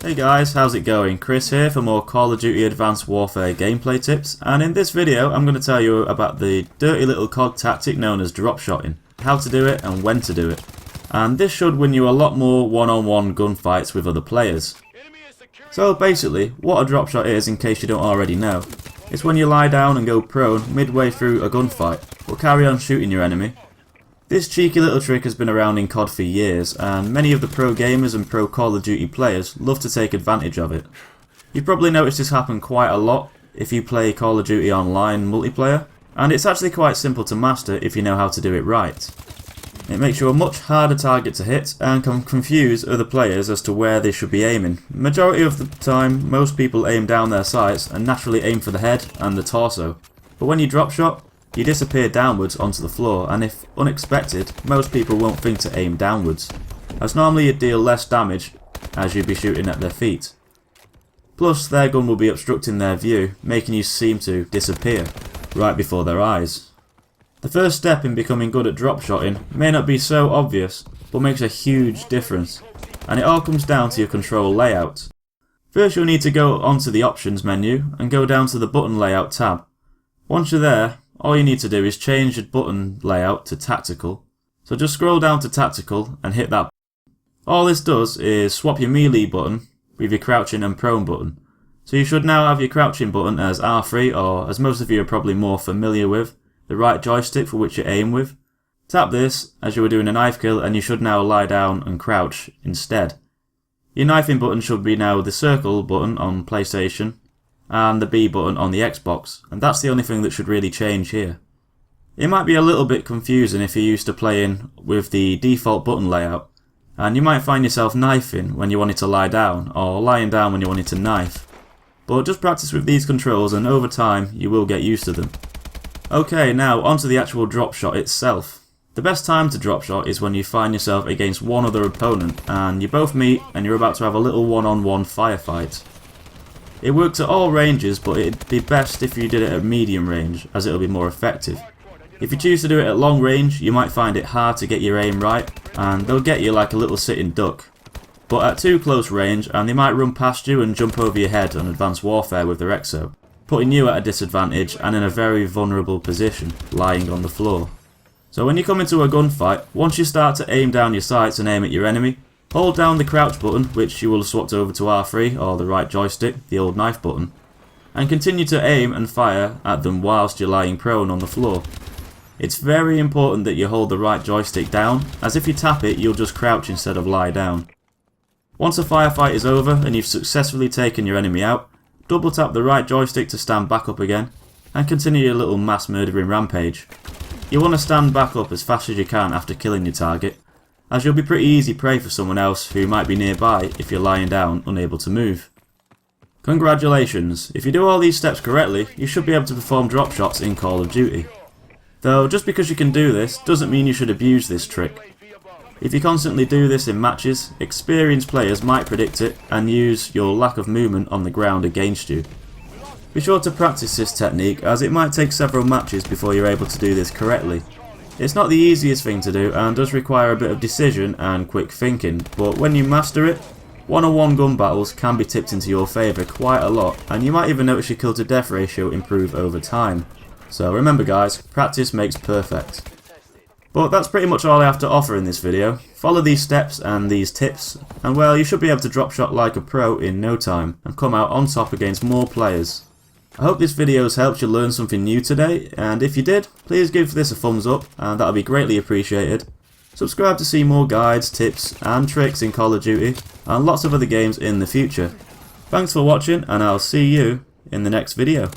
Hey guys, how's it going? Chris here for more Call of Duty Advanced Warfare gameplay tips, and in this video I'm going to tell you about the dirty little COD tactic known as dropshotting, how to do it and when to do it. And this should win you a lot more one-on-one gunfights with other players. So basically, what a dropshot is, in case you don't already know, it's when you lie down and go prone midway through a gunfight, but carry on shooting your enemy. This cheeky little trick has been around in COD for years, and many of the pro gamers and pro Call of Duty players love to take advantage of it. You've probably noticed this happen quite a lot if you play Call of Duty online multiplayer, and it's actually quite simple to master if you know how to do it right. It makes you a much harder target to hit and can confuse other players as to where they should be aiming. Majority of the time, most people aim down their sights and naturally aim for the head and the torso, but when you drop shot, you disappear downwards onto the floor, and if unexpected, most people won't think to aim downwards, as normally you'd deal less damage as you'd be shooting at their feet. Plus, their gun will be obstructing their view, making you seem to disappear right before their eyes. The first step in becoming good at dropshotting may not be so obvious, but makes a huge difference, and it all comes down to your control layout. First, you'll need to go onto the options menu and go down to the button layout tab. Once you're there, all you need to do is change your button layout to tactical. So just scroll down to tactical and hit that. All this does is swap your melee button with your crouching and prone button. So you should now have your crouching button as R3, or as most of you are probably more familiar with, the right joystick for which you aim with. Tap this as you were doing a knife kill and you should now lie down and crouch instead. Your knifing button should be now the circle button on PlayStation and the B button on the Xbox, and that's the only thing that should really change here. It might be a little bit confusing if you're used to playing with the default button layout, and you might find yourself knifing when you wanted to lie down, or lying down when you wanted to knife. But just practice with these controls and over time you will get used to them. Okay, now onto the actual drop shot itself. The best time to drop shot is when you find yourself against one other opponent and you both meet and you're about to have a little one-on-one firefight. It works at all ranges, but it'd be best if you did it at medium range, as it'll be more effective. If you choose to do it at long range, you might find it hard to get your aim right, and they'll get you like a little sitting duck. But at too close range, and they might run past you and jump over your head on Advanced Warfare with their exo, putting you at a disadvantage and in a very vulnerable position, lying on the floor. So when you come into a gunfight, once you start to aim down your sights and aim at your enemy, hold down the crouch button, which you will have swapped over to R3 or the right joystick, the old knife button, and continue to aim and fire at them whilst you're lying prone on the floor. It's very important that you hold the right joystick down, as if you tap it you'll just crouch instead of lie down. Once a firefight is over and you've successfully taken your enemy out, double tap the right joystick to stand back up again, and continue your little mass murdering rampage. You want to stand back up as fast as you can after killing your target, as you'll be pretty easy prey for someone else who might be nearby if you're lying down unable to move. Congratulations, if you do all these steps correctly, you should be able to perform drop shots in Call of Duty. Though just because you can do this doesn't mean you should abuse this trick. If you constantly do this in matches, experienced players might predict it and use your lack of movement on the ground against you. Be sure to practice this technique, as it might take several matches before you're able to do this correctly. It's not the easiest thing to do and does require a bit of decision and quick thinking, but when you master it, one-on-one gun battles can be tipped into your favour quite a lot, and you might even notice your kill to death ratio improve over time. So remember guys, practice makes perfect. But that's pretty much all I have to offer in this video. Follow these steps and these tips, and well, you should be able to drop shot like a pro in no time and come out on top against more players. I hope this video has helped you learn something new today, and if you did, please give this a thumbs up and that'll be greatly appreciated. Subscribe to see more guides, tips and tricks in Call of Duty and lots of other games in the future. Thanks for watching, and I'll see you in the next video.